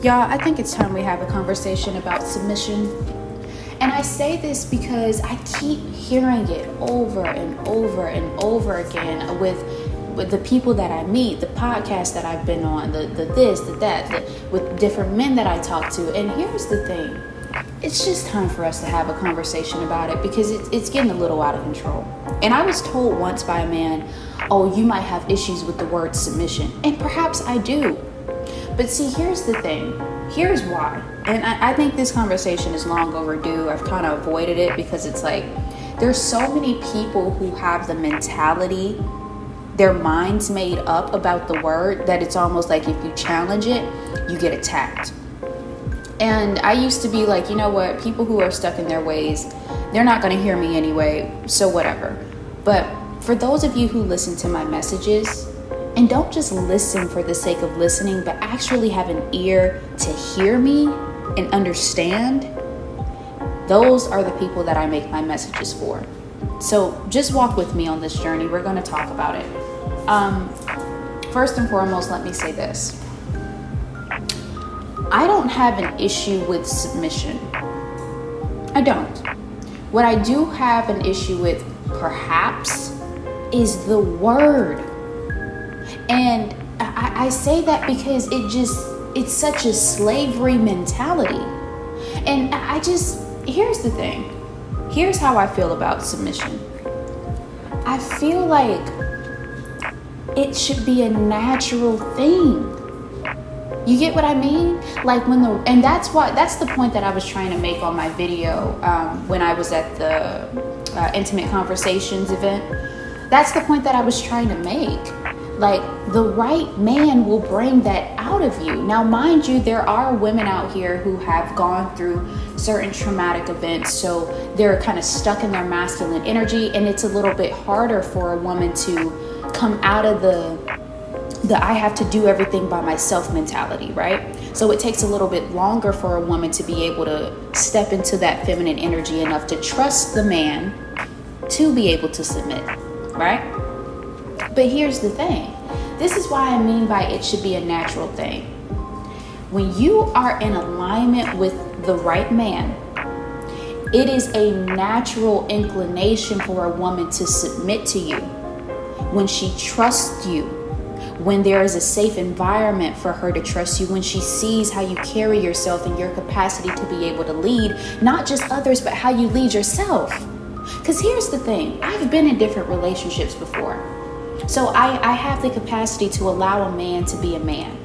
Y'all, I think it's time we have a conversation about submission. And I say this because I keep hearing it over and over and over again with the people that I meet, the podcasts that I've been on, the this, the that, with different men that I talk to. And here's the thing. It's just time for us to have a conversation about it because it's getting a little out of control. And I was told once by a man, oh, you might have issues with the word submission. And perhaps I do. But see, here's the thing. Here's why. And I think this conversation is long overdue. I've kind of avoided it because it's like there's so many people who have the mentality, their minds made up about the word that it's almost like if you challenge it, you get attacked. And I used to be like, you know what? People who are stuck in their ways, they're not going to hear me anyway. So whatever. But for those of you who listen to my messages, and don't just listen for the sake of listening, but actually have an ear to hear me and understand, those are the people that I make my messages for. So just walk with me on this journey. We're going to talk about it. First and foremost, let me say this. I don't have an issue with submission. I don't. What I do have an issue with, perhaps, is the word. And I say that because it's such a slavery mentality. And here's the thing. Here's how I feel about submission. I feel like it should be a natural thing. You get what I mean? Like and that's the point that I was trying to make on my video when I was at the Intimate Conversations event. That's the point that I was trying to make. Like, the right man will bring that out of you. Now, mind you, there are women out here who have gone through certain traumatic events, so they're kind of stuck in their masculine energy, and it's a little bit harder for a woman to come out of the I have to do everything by myself mentality, right? So it takes a little bit longer for a woman to be able to step into that feminine energy enough to trust the man to be able to submit, right? But here's the thing. This is why I mean by it should be a natural thing. When you are in alignment with the right man, it is a natural inclination for a woman to submit to you when she trusts you, when there is a safe environment for her to trust you, when she sees how you carry yourself and your capacity to be able to lead, not just others, but how you lead yourself. Because here's the thing. I've been in different relationships before. So I have the capacity to allow a man to be a man.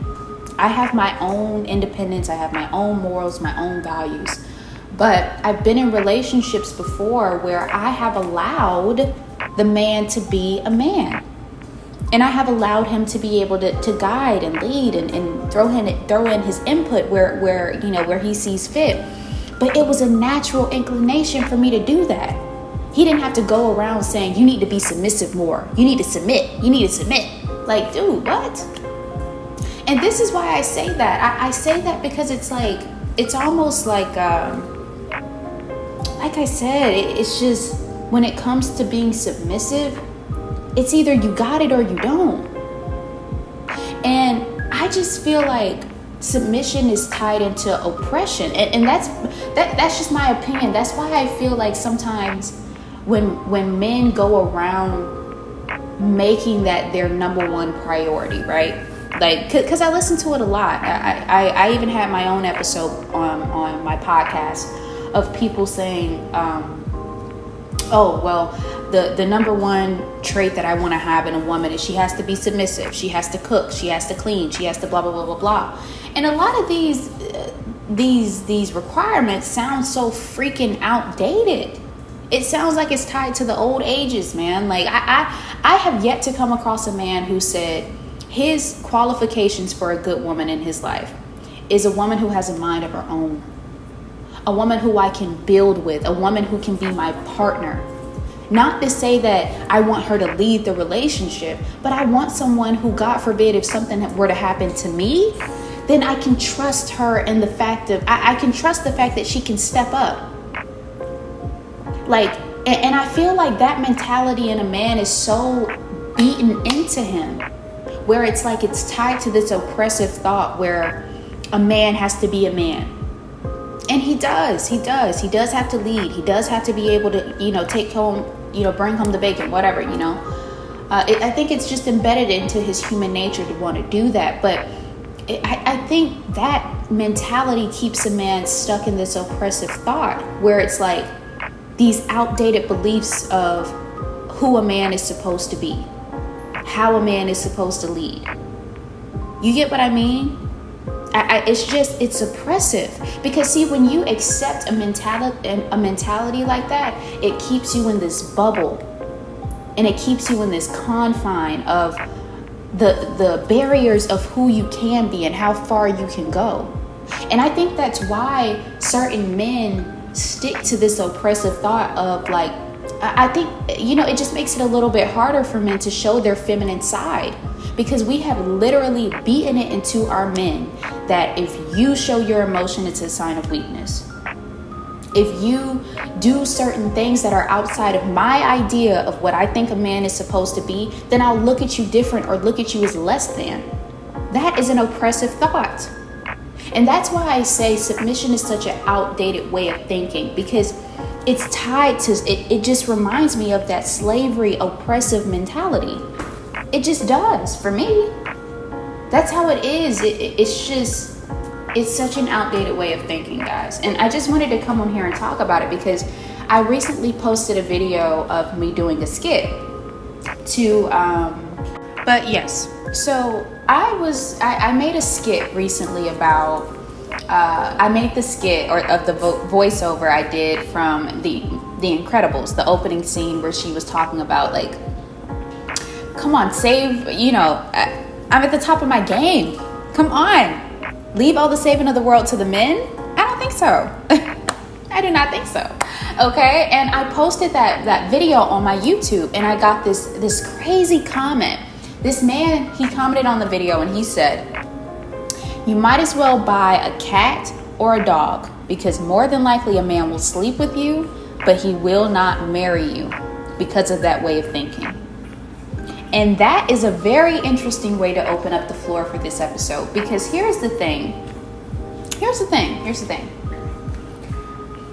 I have my own independence. I have my own morals, my own values. But I've been in relationships before where I have allowed the man to be a man. And I have allowed him to be able to guide and lead and throw in his input where he sees fit. But it was a natural inclination for me to do that. He didn't have to go around saying, you need to be submissive more. You need to submit. You need to submit. Like, dude, what? And this is why I say that. I say that because it's like, it's almost like I said, it's just when it comes to being submissive, it's either you got it or you don't. And I just feel like submission is tied into oppression. And that's just my opinion. That's why I feel like sometimes when men go around making that their number one priority, right? Like, because I listen to it a lot. I even had my own episode on my podcast of people saying, the number one trait that I want to have in a woman is she has to be submissive. She has to cook. She has to clean. She has to blah, blah, blah, blah, blah. And a lot of these requirements sound so freaking outdated. It sounds like it's tied to the old ages, man. Like I have yet to come across a man who said his qualifications for a good woman in his life is a woman who has a mind of her own, a woman who I can build with, a woman who can be my partner. Not to say that I want her to lead the relationship, but I want someone who, God forbid, if something were to happen to me, then I can trust her in the fact of, I can trust the fact that she can step up. Like, and I feel like that mentality in a man is so beaten into him, where it's like it's tied to this oppressive thought where a man has to be a man. And he does have to lead. He does have to be able to, take home, bring home the bacon, whatever, I think it's just embedded into his human nature to want to do that. But I think that mentality keeps a man stuck in this oppressive thought where it's like these outdated beliefs of who a man is supposed to be, how a man is supposed to lead. You get what I mean? It's oppressive because see, when you accept a mentality like that, it keeps you in this bubble and it keeps you in this confine of the barriers of who you can be and how far you can go. And I think that's why certain men stick to this oppressive thought of like, I think, it just makes it a little bit harder for men to show their feminine side because we have literally beaten it into our men that if you show your emotion, it's a sign of weakness. If you do certain things that are outside of my idea of what I think a man is supposed to be, then I'll look at you different or look at you as less than. That is an oppressive thought. And that's why I say submission is such an outdated way of thinking because it's tied to, it just reminds me of that slavery oppressive mentality. It just does for me. That's how it is. It's such an outdated way of thinking, guys. And I just wanted to come on here and talk about it because I recently posted a video of me doing a skit but yes. So I made a skit recently about, I made the skit of the voiceover I did from the Incredibles, the opening scene where she was talking about like, come on, save, I'm at the top of my game. Come on. Leave all the saving of the world to the men? I don't think so. I do not think so. Okay. And I posted that video on my YouTube and I got this crazy comment. This man, he commented on the video and he said, you might as well buy a cat or a dog because more than likely a man will sleep with you, but he will not marry you because of that way of thinking. And that is a very interesting way to open up the floor for this episode because here's the thing.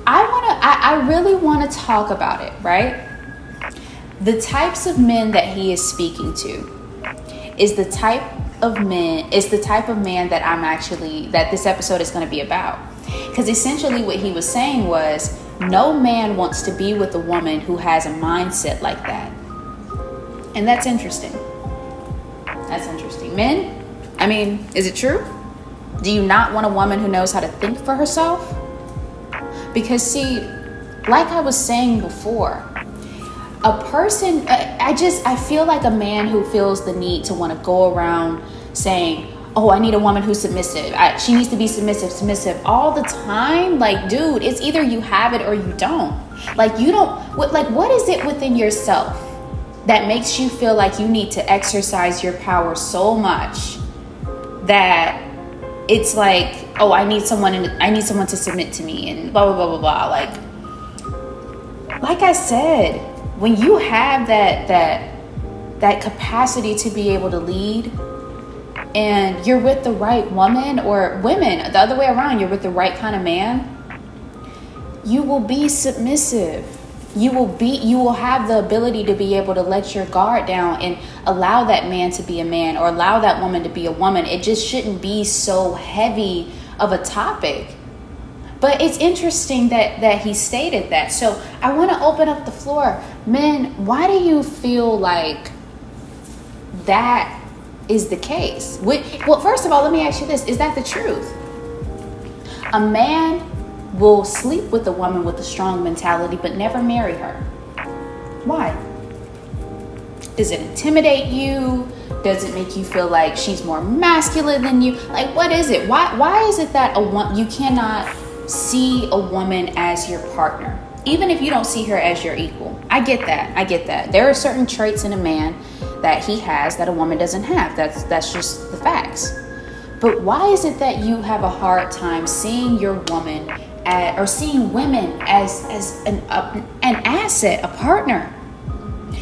I really want to talk about it, right? The types of men that he is speaking to is the type of man that this episode is going to be about. Because essentially what he was saying was no man wants to be with a woman who has a mindset like that. And that's interesting. Men, I mean, is it true? Do you not want a woman who knows how to think for herself? Because see, like I was saying before, a person, I feel like a man who feels the need to want to go around saying, oh, I need a woman who's submissive. She needs to be submissive all the time. Like, dude, it's either you have it or you don't. Like, you don't, what is it within yourself that makes you feel like you need to exercise your power so much that it's like, oh, I need someone to submit to me and blah, blah, blah, blah, blah. Like I said, when you have that capacity to be able to lead and you're with the right woman or women, the other way around, you're with the right kind of man, you will be submissive. You will have the ability to be able to let your guard down and allow that man to be a man or allow that woman to be a woman. It just shouldn't be so heavy of a topic. But it's interesting that he stated that. So I want to open up the floor. Men, why do you feel like that is the case? Well, first of all, let me ask you this. Is that the truth? A man will sleep with a woman with a strong mentality but never marry her. Why? Does it intimidate you? Does it make you feel like she's more masculine than you? Like, what is it? Why is it that you cannot see a woman as your partner, even if you don't see her as your equal? I get that. There are certain traits in a man that he has that a woman doesn't have. That's just the facts. But why is it that you have a hard time seeing your woman or seeing women as an asset, a partner?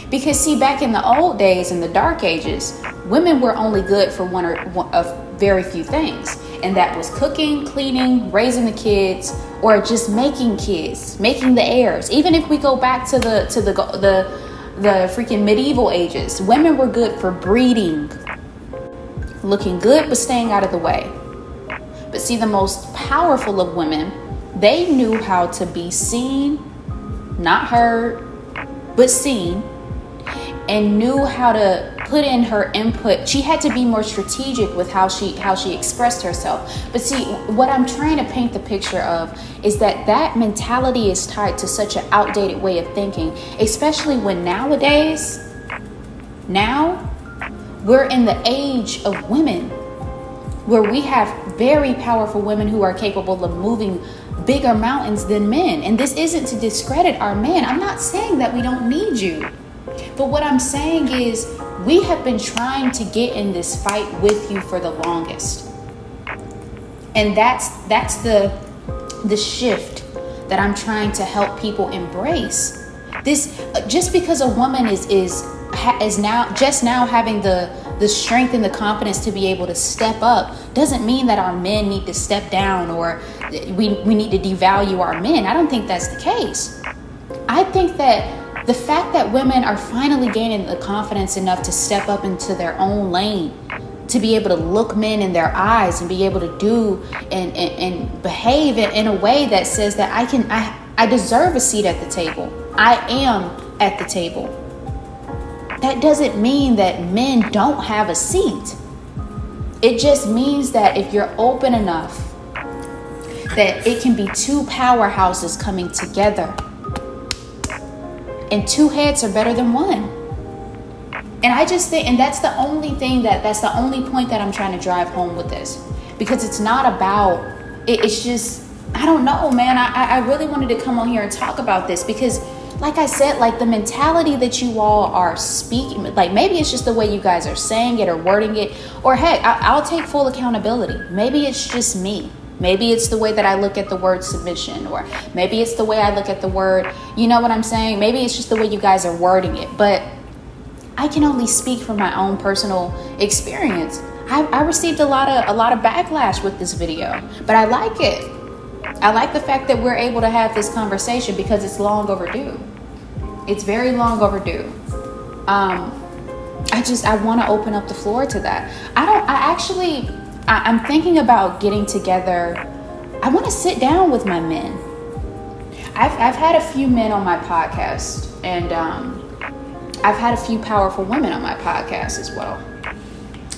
Because see, back in the old days, in the dark ages, women were only good for one of very few things. and that was cooking, cleaning, raising the kids, or just making kids, making the heirs. Even if we go back to the freaking medieval ages, women were good for breeding, looking good but staying out of the way. But see, the most powerful of women, they knew how to be seen, not heard, but seen, and knew how to put in her input. She had to be more strategic with how she expressed herself. But see, what I'm trying to paint the picture of is that mentality is tied to such an outdated way of thinking, especially when nowadays, now we're in the age of women, where we have very powerful women who are capable of moving bigger mountains than men. And this isn't to discredit our men. I'm not saying that we don't need you. But what I'm saying is, we have been trying to get in this fight with you for the longest. And that's the shift that I'm trying to help people embrace. This, just because a woman is now having the strength and the confidence to be able to step up, doesn't mean that our men need to step down, or we need to devalue our men. I don't think that's the case. I think that the fact that women are finally gaining the confidence enough to step up into their own lane, to be able to look men in their eyes and be able to do and behave in a way that says that I deserve a seat at the table. I am at the table. That doesn't mean that men don't have a seat. It just means that if you're open enough, that it can be two powerhouses coming together. And two heads are better than one. And I just think, and that's the only point that I'm trying to drive home with this. Because it's not about, it's just, I don't know, man. I really wanted to come on here and talk about this because, like I said, like the mentality that you all are speaking, like maybe it's just the way you guys are saying it or wording it, or heck, I'll take full accountability. Maybe it's just me. Maybe it's the way that I look at the word submission, or maybe it's the way I look at the word, you know what I'm saying? Maybe it's just the way you guys are wording it, but I can only speak from my own personal experience. I received a lot of backlash with this video, but I like it. I like the fact that we're able to have this conversation because it's long overdue. It's very long overdue. I want to open up the floor to that. I'm thinking about getting together. I want to sit down with my men. I've had a few men on my podcast, and I've had a few powerful women on my podcast as well.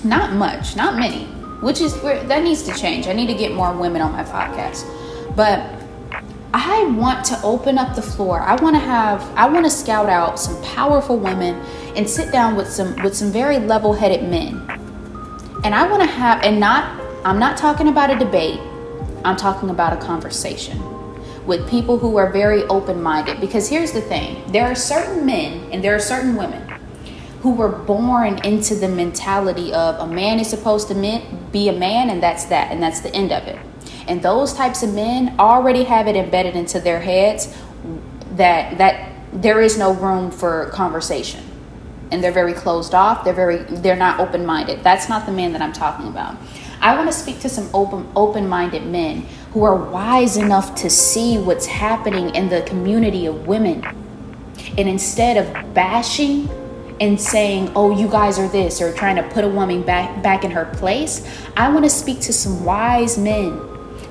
Not much, not many, which is where that needs to change. I need to get more women on my podcast. But I want to open up the floor. I want to scout out some powerful women and sit down with some very level-headed men. And I want to have, I'm not talking about a debate. I'm talking about a conversation with people who are very open-minded. Because here's the thing. There are certain men and there are certain women who were born into the mentality of a man is supposed to be a man, and that's that, and that's the end of it. And those types of men already have it embedded into their heads that there is no room for conversation. And they're very closed off. They're not open-minded. That's not the man that I'm talking about. I want to speak to some open-minded men who are wise enough to see what's happening in the community of women. And instead of bashing and saying, oh, you guys are this, or trying to put a woman back in her place, I want to speak to some wise men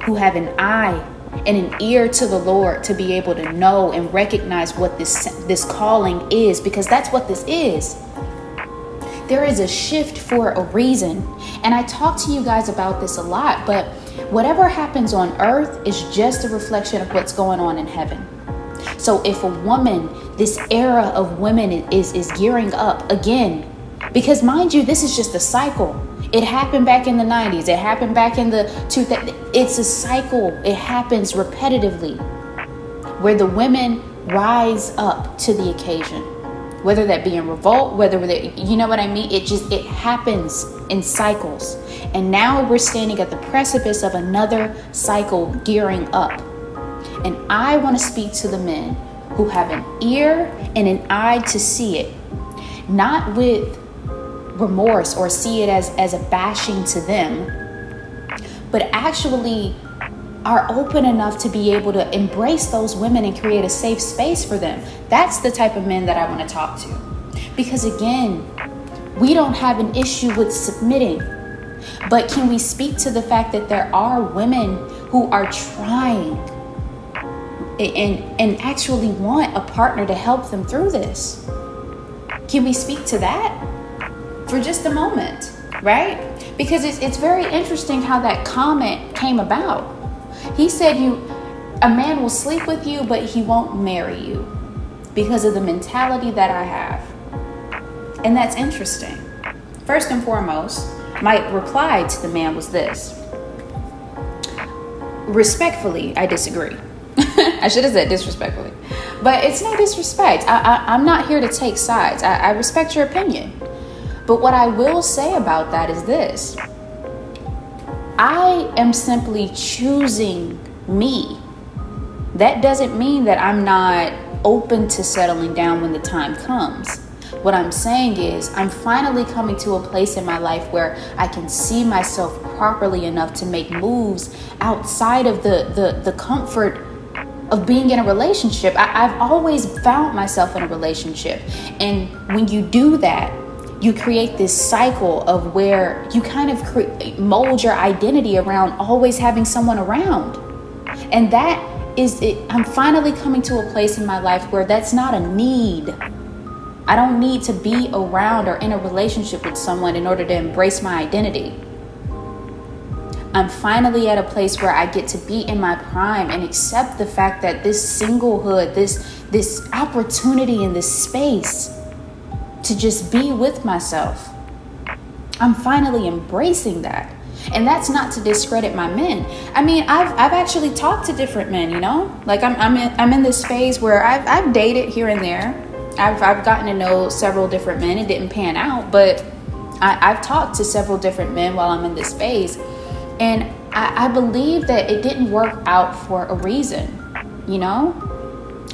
who have an eye and an ear to the Lord to be able to know and recognize what this calling is, because that's what this is. There is a shift for a reason. And I talk to you guys about this a lot, but whatever happens on earth is just a reflection of what's going on in heaven. So if a woman, this era of women is gearing up again, because mind you, this is just a cycle. It happened back in the 90s. It happened back in the 2000s. It's a cycle. It happens repetitively where the women rise up to the occasion, whether that be in revolt, you know what I mean? It happens in cycles. And now we're standing at the precipice of another cycle gearing up. And I want to speak to the men who have an ear and an eye to see it, not with remorse or see it as a bashing to them, but actually are open enough to be able to embrace those women and create a safe space for them. That's the type of men that I want to talk to. Because again, we don't have an issue with submitting, but can we speak to the fact that there are women who are trying and actually want a partner to help them through this? Can we speak to that for just a moment, right? Because it's very interesting how that comment came about. He said a man will sleep with you, but he won't marry you because of the mentality that I have. And that's interesting. First and foremost, my reply to the man was this. Respectfully, I disagree. I should have said disrespectfully, but it's no disrespect. I'm not here to take sides. I respect your opinion. But what I will say about that is this. I am simply choosing me. That doesn't mean that I'm not open to settling down when the time comes. What I'm saying is I'm finally coming to a place in my life where I can see myself properly enough to make moves outside of the comfort of being in a relationship. I've always found myself in a relationship. And when you do that, you create this cycle of where you kind of mold your identity around always having someone around. And that is it. I'm finally coming to a place in my life where that's not a need. I don't need to be around or in a relationship with someone in order to embrace my identity. I'm finally at a place where I get to be in my prime and accept the fact that this singlehood, this opportunity in this space to just be with myself, I'm finally embracing that. And that's not to discredit my men. I mean, I've actually talked to different men, you know, like I'm in this phase where I've dated here and there. I've gotten to know several different men. It didn't pan out, but I've talked to several different men while I'm in this phase. And I believe that it didn't work out for a reason, you know?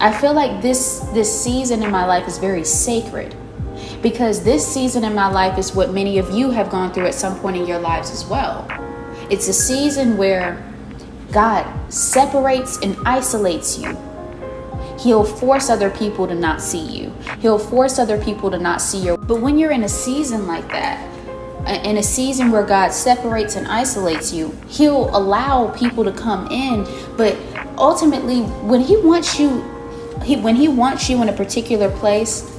I feel like this season in my life is very sacred. Because this season in my life is what many of you have gone through at some point in your lives as well. It's a season where God separates and isolates you. He'll force other people to not see you. He'll force other people to not see you. But when you're in a season like that, in a season where God separates and isolates you, He'll allow people to come in. But ultimately, when He wants you in a particular place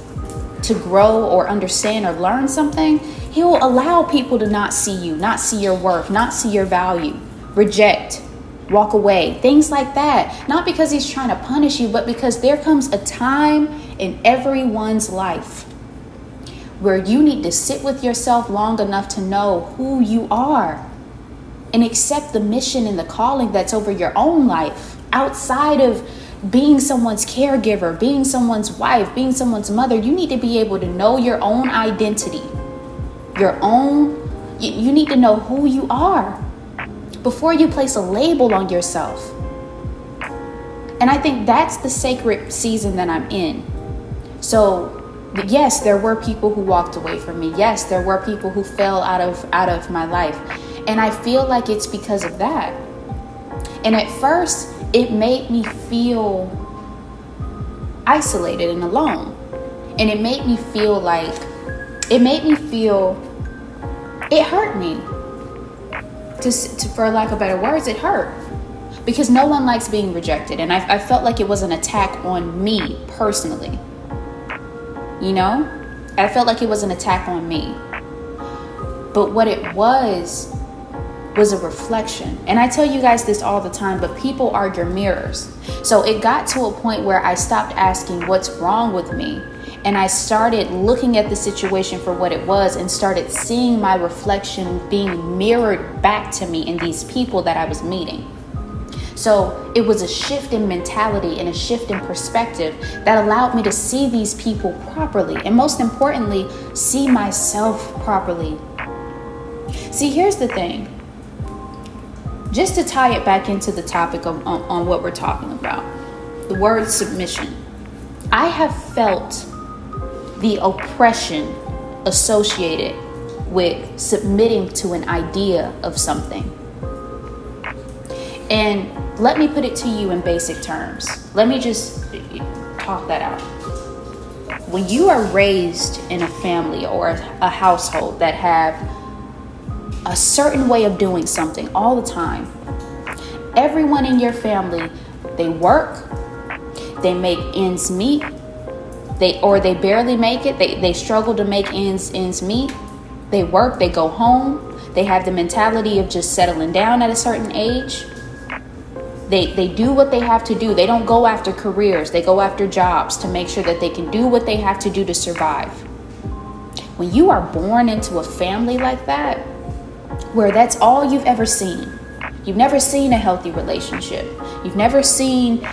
to grow or understand or learn something, He'll allow people to not see you, not see your worth, not see your value, reject, walk away, things like that. Not because He's trying to punish you, but because there comes a time in everyone's life where you need to sit with yourself long enough to know who you are and accept the mission and the calling that's over your own life outside of being someone's caregiver, being someone's wife, being someone's mother. You need to be able to know your own identity, you need to know who you are before you place a label on yourself. And I think that's the sacred season that I'm in. So yes, there were people who walked away from me. Yes, there were people who fell out of my life. And I feel like it's because of that. And at first, it made me feel isolated and alone. And it made me feel it hurt me. For lack of better words, it hurt. Because no one likes being rejected. And I felt like it was an attack on me personally. You know? I felt like it was an attack on me. But what it was a reflection. And I tell you guys this all the time, but people are your mirrors. So it got to a point where I stopped asking what's wrong with me. And I started looking at the situation for what it was and started seeing my reflection being mirrored back to me in these people that I was meeting. So it was a shift in mentality and a shift in perspective that allowed me to see these people properly. And most importantly, see myself properly. See, here's the thing. Just to tie it back into the topic on what we're talking about, the word submission. I have felt the oppression associated with submitting to an idea of something. And let me put it to you in basic terms. Let me just talk that out. When you are raised in a family or a household that have a certain way of doing something all the time, everyone in your family, they work, they make ends meet, they barely make it, they struggle to make ends meet, they work, they go home, they have the mentality of just settling down at a certain age. They do what they have to do. They don't go after careers. They go after jobs to make sure that they can do what they have to do to survive. When you are born into a family like that, where that's all you've ever seen, you've never seen a healthy relationship. You've never seen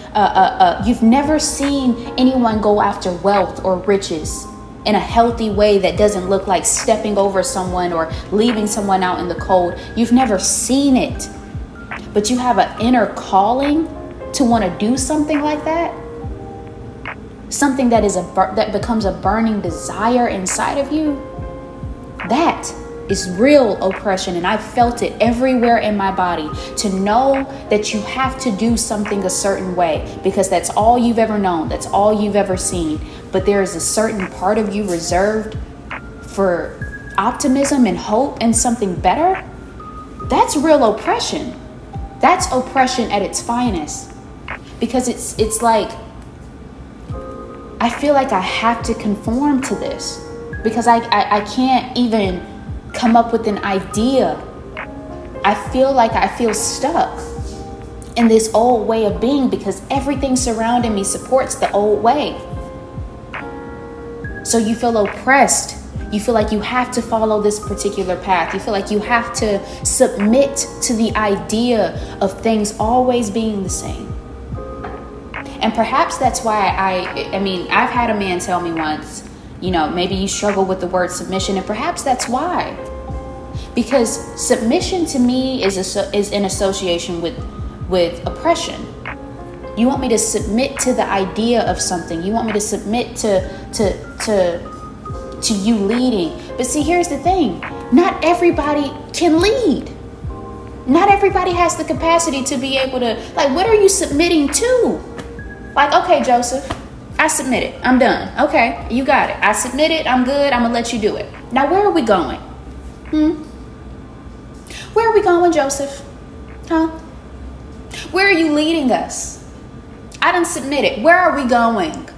anyone go after wealth or riches in a healthy way that doesn't look like stepping over someone or leaving someone out in the cold. You've never seen it. But you have an inner calling to want to do something like that, something that becomes a burning desire inside of you. That is real oppression, and I've felt it everywhere in my body. To know that you have to do something a certain way because that's all you've ever known, that's all you've ever seen. But there is a certain part of you reserved for optimism and hope and something better. That's real oppression. That's oppression at its finest, because it's like, I feel like I have to conform to this because I can't even come up with an idea. I feel stuck in this old way of being because everything surrounding me supports the old way. So you feel oppressed. You feel like you have to follow this particular path. You feel like you have to submit to the idea of things always being the same. And perhaps that's why I've had a man tell me once, maybe you struggle with the word submission, and perhaps that's why. Because submission to me is in association with oppression. You want me to submit to the idea of something. You want me to submit to you leading. But see, here's the thing. Not everybody can lead. Not everybody has the capacity to be able to, what are you submitting to? Okay, Joseph, I submitted. I'm done. Okay, you got it. I submitted. I'm good. I'm going to let you do it. Now, where are we going? Where are we going, Joseph? Where are you leading us? I done submitted. Where are we going?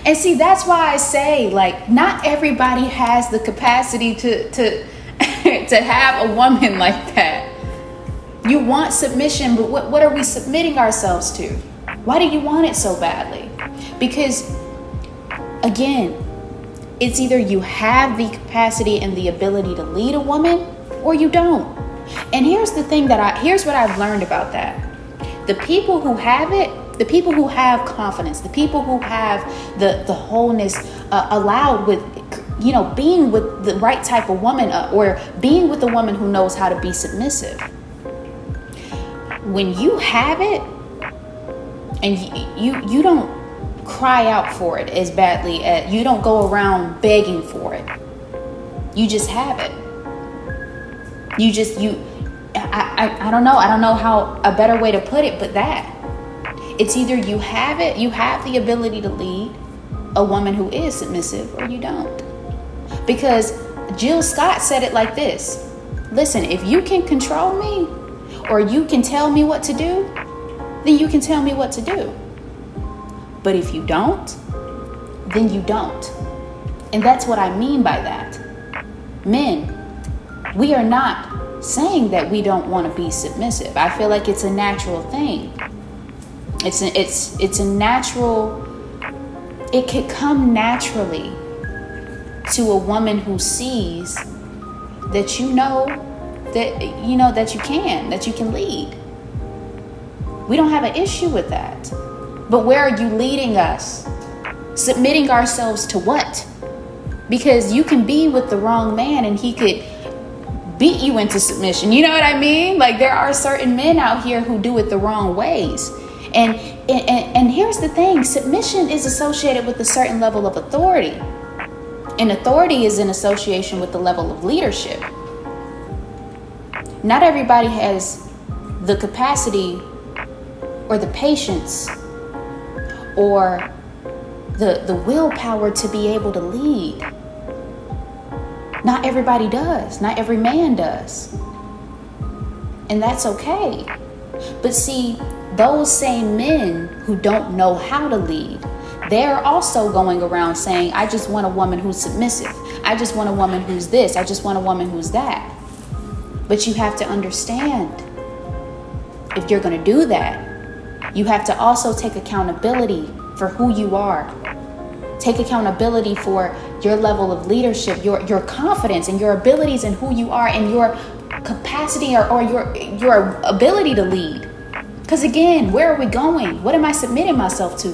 And see, that's why I say, not everybody has the capacity to have a woman like that. You want submission, but what are we submitting ourselves to? Why do you want it so badly? Because, again, it's either you have the capacity and the ability to lead a woman, or you don't. And here's the thing here's what I've learned about that. The people who have it, the people who have confidence, the people who have the wholeness allowed with, being with the right type of woman or being with a woman who knows how to be submissive. When you have it and you don't cry out for it as badly as you don't go around begging for it. You just have it. I don't know how a better way to put it, but that. It's either you have it, you have the ability to lead a woman who is submissive, or you don't. Because Jill Scott said it like this. Listen, if you can control me or you can tell me what to do, then you can tell me what to do. But if you don't, then you don't. And that's what I mean by that. Men, we are not saying that we don't want to be submissive. I feel like it's a natural thing. It's a natural, it could come naturally to a woman who sees that that you can lead. We don't have an issue with that. But where are you leading us? Submitting ourselves to what? Because you can be with the wrong man and he could beat you into submission. You know what I mean? There are certain men out here who do it the wrong ways. And here's the thing, submission is associated with a certain level of authority. And authority is in association with the level of leadership. Not everybody has the capacity or the patience or the willpower to be able to lead. Not everybody does. Not every man does. And that's okay. But see, those same men who don't know how to lead, they're also going around saying, I just want a woman who's submissive. I just want a woman who's this. I just want a woman who's that. But you have to understand, if you're going to do that, you have to also take accountability for who you are. Take accountability for your level of leadership, your confidence and your abilities and who you are and your capacity or your ability to lead. Because again, where are we going? What am I submitting myself to?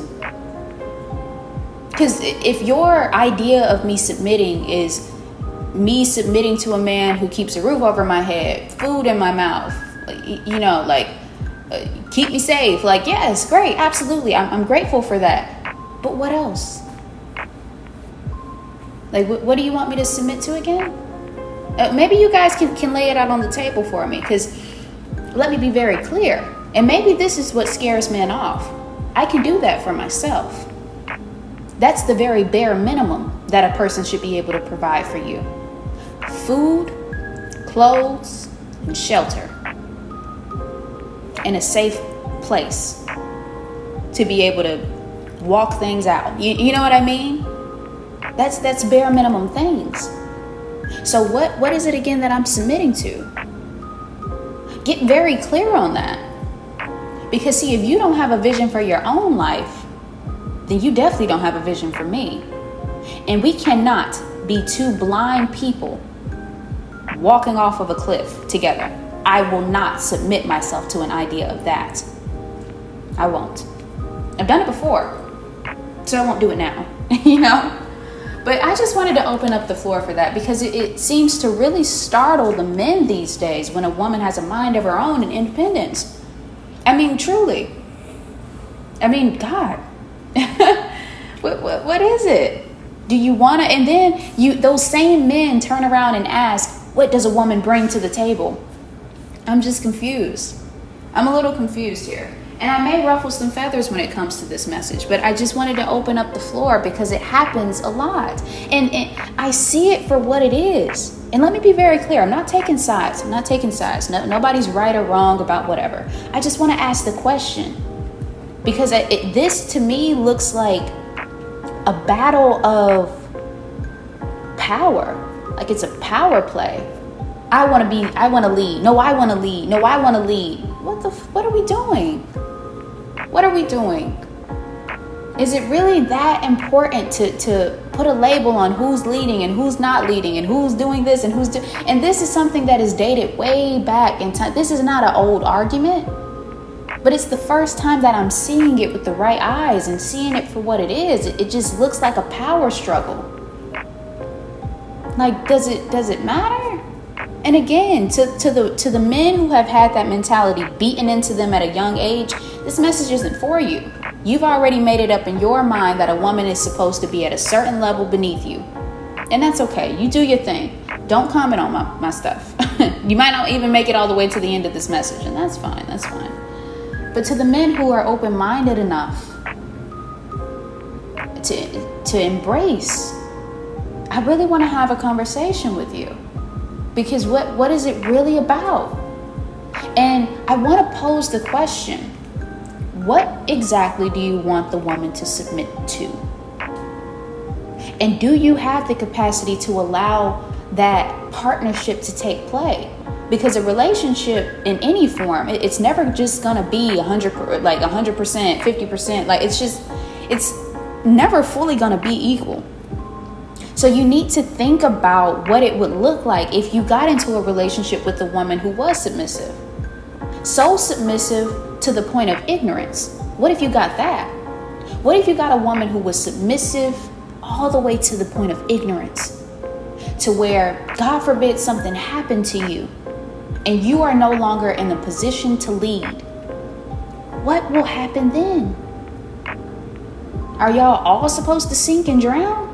Because if your idea of me submitting is me submitting to a man who keeps a roof over my head, food in my mouth, keep me safe. Like, yes, great. Absolutely. I'm grateful for that. But what else? Like, what do you want me to submit to again? Maybe you guys can lay it out on the table for me, because let me be very clear. And maybe this is what scares men off. I can do that for myself. That's the very bare minimum that a person should be able to provide for you. Food, clothes, and shelter. And a safe place to be able to walk things out. You know what I mean? That's bare minimum things. So what is it again that I'm submitting to? Get very clear on that. Because see, if you don't have a vision for your own life, then you definitely don't have a vision for me. And we cannot be two blind people walking off of a cliff together. I will not submit myself to an idea of that. I won't. I've done it before, so I won't do it now, But I just wanted to open up the floor for that, because it seems to really startle the men these days when a woman has a mind of her own and independence. I mean, truly. I mean, God. What is it? Do you want to? And then those same men turn around and ask, what does a woman bring to the table? I'm just confused. I'm a little confused here. And I may ruffle some feathers when it comes to this message, but I just wanted to open up the floor because it happens a lot. And I see it for what it is. And let me be very clear. I'm not taking sides. Nobody's right or wrong about whatever. I just want to ask the question. Because this to me looks like a battle of power. Like it's a power play. I want to lead. No, I want to lead. No, I want to lead. What are we doing? What are we doing? Is it really that important to put a label on who's leading and who's not leading and who's doing this and who's doing? And this is something that is dated way back in time. This is not an old argument, but it's the first time that I'm seeing it with the right eyes and seeing it for what it is. It just looks like a power struggle. Like, does it matter? And again, to the men who have had that mentality beaten into them at a young age, this message isn't for you. You've already made it up in your mind that a woman is supposed to be at a certain level beneath you. And that's okay. You do your thing. Don't comment on my stuff. You might not even make it all the way to the end of this message, and that's fine. That's fine. But to the men who are open-minded enough to embrace, I really want to have a conversation with you. Because what is it really about? And I want to pose the question, what exactly do you want the woman to submit to? And do you have the capacity to allow that partnership to take place? Because a relationship in any form, it's never just going to be 100%, 50%. Like it's never fully going to be equal. So you need to think about what it would look like if you got into a relationship with a woman who was submissive. So submissive to the point of ignorance. What if you got that? What if you got a woman who was submissive all the way to the point of ignorance? To where, God forbid, something happened to you and you are no longer in the position to lead. What will happen then? Are y'all all supposed to sink and drown?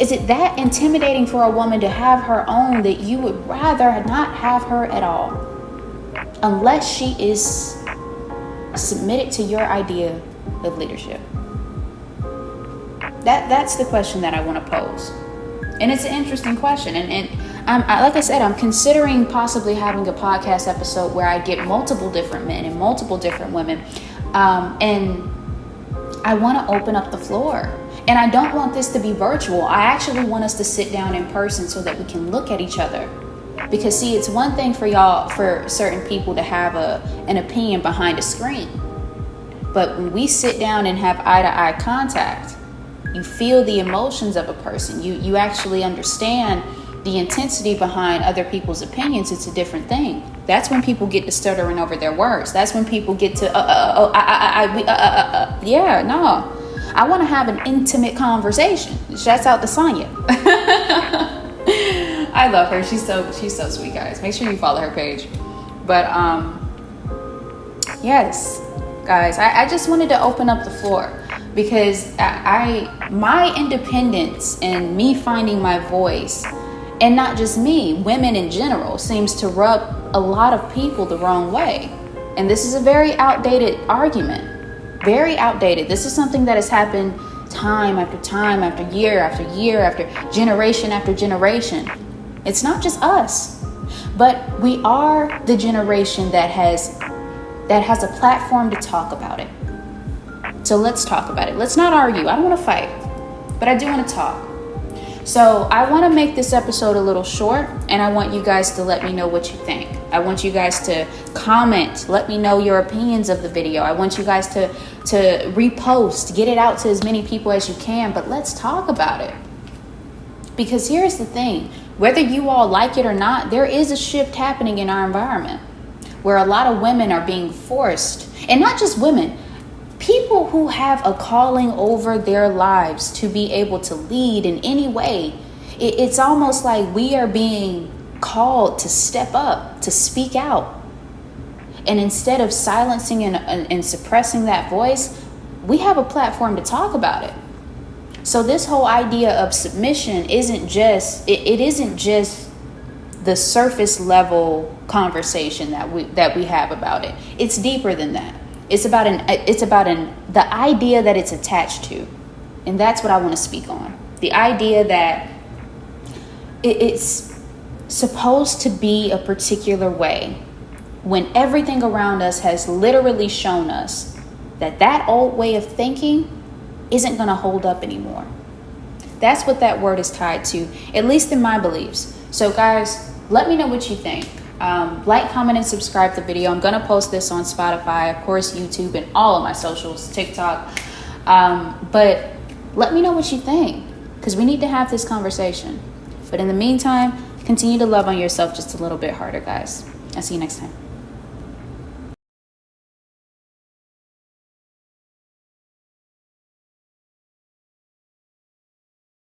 Is it that intimidating for a woman to have her own that you would rather not have her at all? unless she is submitted to your idea of leadership? That's the question that I want to pose. And it's an interesting question. And like I said, I'm considering possibly having a podcast episode where I get multiple different men and multiple different women. And I want to open up the floor. And I don't want this to be virtual. I actually want us to sit down in person so that we can look at each other. Because see, it's one thing for certain people to have an opinion behind a screen. But when we sit down and have eye-to-eye contact, you feel the emotions of a person. You actually understand the intensity behind other people's opinions. It's a different thing. That's when people get to stuttering over their words. That's when people get to, yeah, no. I want to have an intimate conversation. Shouts out to Sonya. I love her. She's so sweet, guys. Make sure you follow her page. But yes, guys, I just wanted to open up the floor because my independence and me finding my voice, and not just me, women in general, seems to rub a lot of people the wrong way. And this is a very outdated argument. Very outdated. This is something that has happened time after time, after year, after generation. It's not just us, but we are the generation that has a platform to talk about it. So let's talk about it. Let's not argue. I don't want to fight, but I do want to talk. So I want to make this episode a little short, and I want you guys to let me know what you think. I want you guys to comment. Let me know your opinions of the video. I want you guys to repost, get it out to as many people as you can, but let's talk about it. Because here's the thing, whether you all like it or not, there is a shift happening in our environment where a lot of women are being forced, and not just women, people who have a calling over their lives to be able to lead in any way. It's almost like we are being called to step up, to speak out. And instead of silencing and suppressing that voice, we have a platform to talk about it. So this whole idea of submission isn't just the surface level conversation that we have about it. It's deeper than that. It's about the idea that it's attached to. And that's what I want to speak on. The idea that it's supposed to be a particular way when everything around us has literally shown us that old way of thinking isn't going to hold up anymore. That's what that word is tied to, at least in my beliefs. So guys, let me know what you think. Like, comment, and subscribe to the video. I'm going to post this on Spotify, of course, YouTube, and all of my socials, TikTok. But let me know what you think, because we need to have this conversation. But in the meantime, continue to love on yourself just a little bit harder, guys. I'll see you next time.